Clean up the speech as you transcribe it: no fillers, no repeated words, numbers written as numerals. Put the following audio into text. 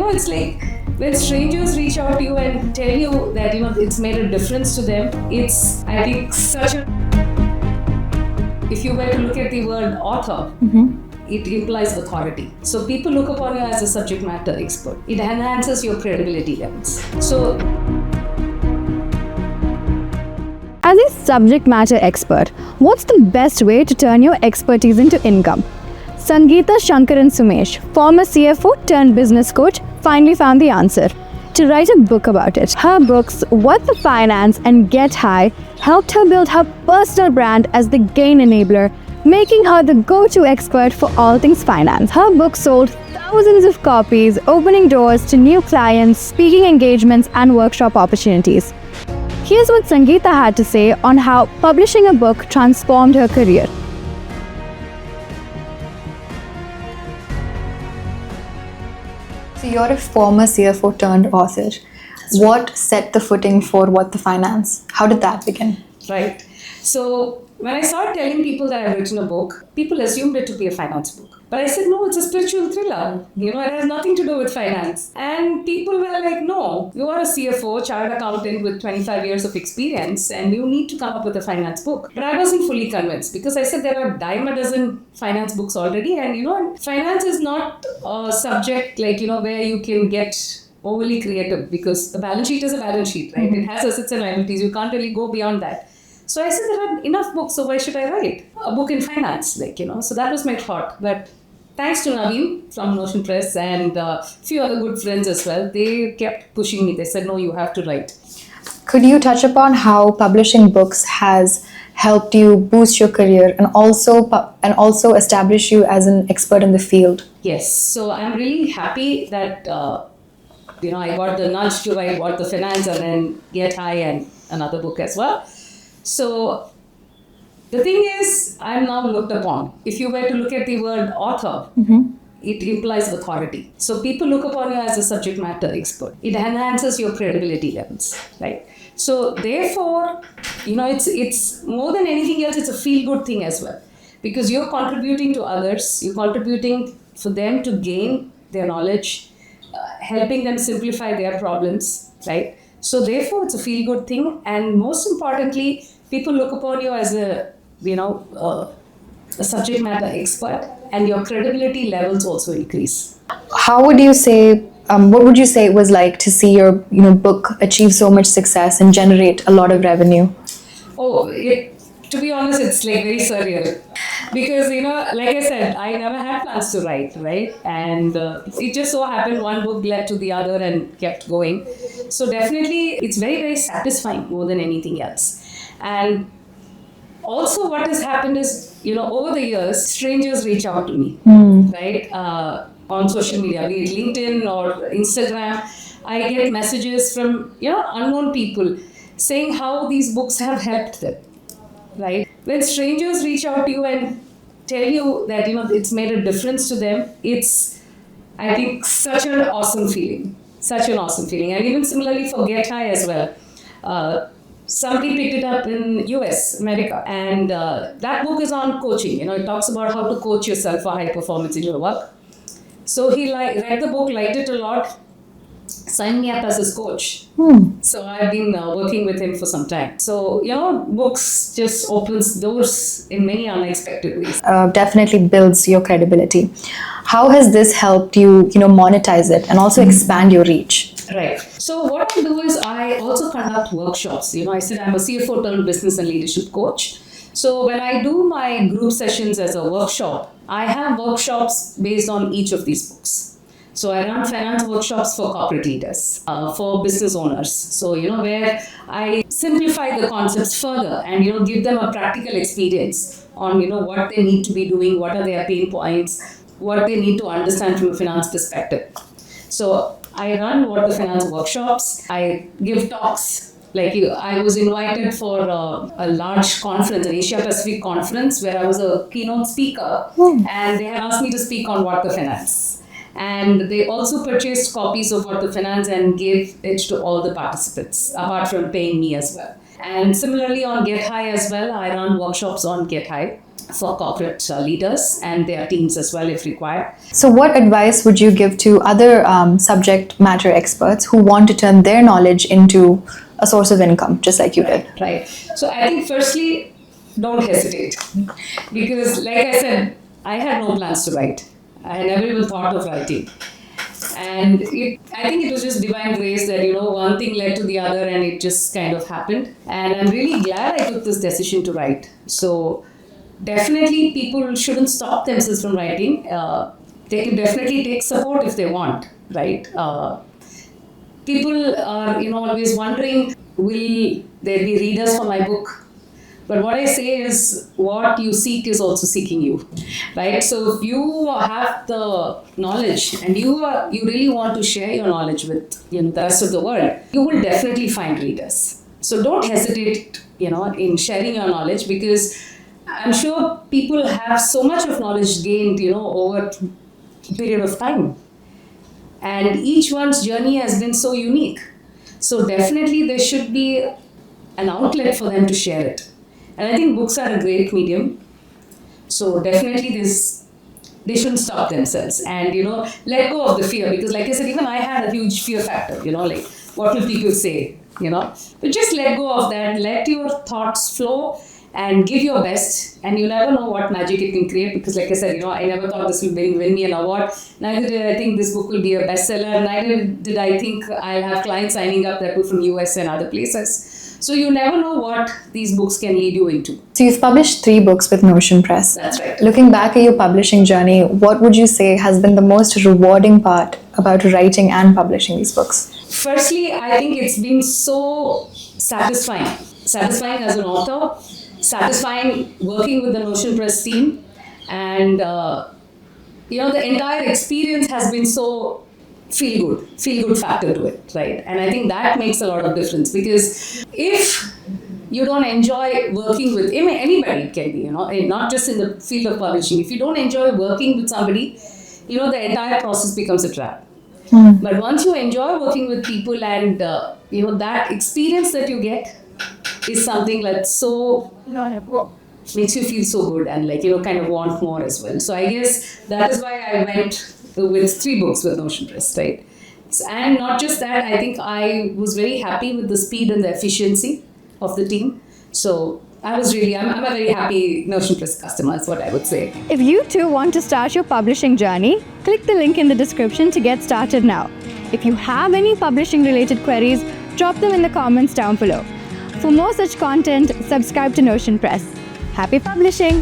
it's like when strangers reach out to you and tell you that, it's made a difference to them. It's, I think, such a... If you were to look at the word author, it implies authority. So people look upon you as a subject matter expert. It enhances your credibility levels. So, as a subject matter expert, what's the best way to turn your expertise into income? Sangeeta Shankaran Sumesh, former CFO turned business coach, finally found the answer: to write a book about it. Her books, What the Finance and Get High, helped her build her personal brand as the gain enabler, making her the go-to expert for all things finance. Her book sold thousands of copies, opening doors to new clients, speaking engagements, and workshop opportunities. Here's what Sangeeta had to say on how publishing a book transformed her career. So you're a former CFO turned author. What set the footing for What the Finance? How did that begin? right. So when I started telling people that I've written a book, people assumed it to be a finance book. But I said, no, it's a spiritual thriller. It has nothing to do with finance. And people were like, no, you are a CFO, chartered accountant with 25 years of experience, and you need to come up with a finance book. But I wasn't fully convinced because I said there are dime a dozen finance books already. And, finance is not a subject like, where you can get overly creative because the balance sheet is a balance sheet, right? It has assets and liabilities. You can't really go beyond that. So I said there are enough books, so why should I write a book in finance? So that was my thought. But thanks to Naveen from Notion Press and a few other good friends as well, they kept pushing me. They said, no, you have to write. Could you touch upon how publishing books has helped you boost your career and also establish you as an expert in the field? Yes. So I'm really happy that I got the nudge to write What the Finance and then Get High and another book as well. So the thing is, I'm now looked upon. If you were to look at the word author, it implies authority. So people look upon you as a subject matter expert. It enhances your credibility levels, right? So therefore, it's more than anything else, it's a feel-good thing as well. Because you're contributing to others, you're contributing for them to gain their knowledge, helping them simplify their problems, right? So therefore, it's a feel-good thing. And most importantly, people look upon you as a subject matter expert, and your credibility levels also increase. How would you say, what would you say it was like to see your book achieve so much success and generate a lot of revenue? To be honest, it's like very surreal. Because, like I said, I never had plans to write, right? And it just so happened one book led to the other and kept going. So definitely, it's very, very satisfying more than anything else. And also what has happened is, over the years, strangers reach out to me, right? On social media, be it LinkedIn or Instagram. I get messages from, unknown people saying how these books have helped them, right? When strangers reach out to you and tell you that, it's made a difference to them, it's, I think, such an awesome feeling. Such an awesome feeling. And even similarly for Get High as well. Somebody picked it up in US, America, and that book is on coaching. It talks about how to coach yourself for high performance in your work. So he read the book, liked it a lot, signed me up as his coach. So I've been working with him for some time. So, books just opens doors in many unexpected ways. Definitely builds your credibility. How has this helped you, monetize it and also expand your reach? Right. So what I do is I also conduct workshops. I said I'm a CFO turned business and leadership coach. So when I do my group sessions as a workshop, I have workshops based on each of these books. So I run finance workshops for corporate leaders, for business owners. So, where I simplify the concepts further and, give them a practical experience on, what they need to be doing, what are their pain points, what they need to understand from a finance perspective. So I run What the Finance workshops. I give talks. I was invited for a large conference, an Asia Pacific conference, where I was a keynote speaker, and they had asked me to speak on What the Finance. And they also purchased copies of What the Finance and gave it to all the participants, apart from paying me as well. And similarly on Get High as well, I run workshops on Get High. for corporate leaders and their teams as well if required. So, what advice would you give to other subject matter experts who want to turn their knowledge into a source of income, just like you did? Right. So I think firstly, don't hesitate. Because like I said, I had no plans to write. I had never even thought of writing. And I think it was just divine grace that, one thing led to the other and it just kind of happened. And I'm really glad I took this decision to write. So definitely people shouldn't stop themselves from writing. They can definitely take support if they want, right? People are, always wondering, will there be readers for my book? But what I say is, what you seek is also seeking you, right? So if you have the knowledge and you really want to share your knowledge with the rest of the world, you will definitely find readers. So don't hesitate, in sharing your knowledge, because I'm sure people have so much of knowledge gained, over a period of time. And each one's journey has been so unique. So definitely there should be an outlet for them to share it. And I think books are a great medium. So definitely they shouldn't stop themselves and, let go of the fear. Because like I said, even I had a huge fear factor, like what will people say, But just let go of that, let your thoughts flow and give your best. And you never know what magic it can create. Because like I said, I never thought this would win me an award. Neither did I think this book will be a bestseller. Neither did I think I'll have clients signing up that were from US and other places. So you never know what these books can lead you into. So you've published 3 books with Notion Press. That's right. Looking back at your publishing journey, what would you say has been the most rewarding part about writing and publishing these books? Firstly, I think it's been so satisfying. Satisfying as an author, satisfying working with the Notion Press team, and the entire experience has been so feel good factor to it, right? And I think that makes a lot of difference, because if you don't enjoy working with anybody, it can be, not just in the field of publishing. If you don't enjoy working with somebody, the entire process becomes a trap. But once you enjoy working with people and, that experience that you get is something that's so makes you feel so good and kind of want more as well. So I guess that is why I went with 3 books with Notion Press, right? And not just that, I think I was very happy with the speed and the efficiency of the team. So I'm a very happy Notion Press customer, that's what I would say. If you too want to start your publishing journey, click the link in the description to get started now. If you have any publishing related queries, drop them in the comments down below. For more such content, subscribe to Notion Press. Happy publishing!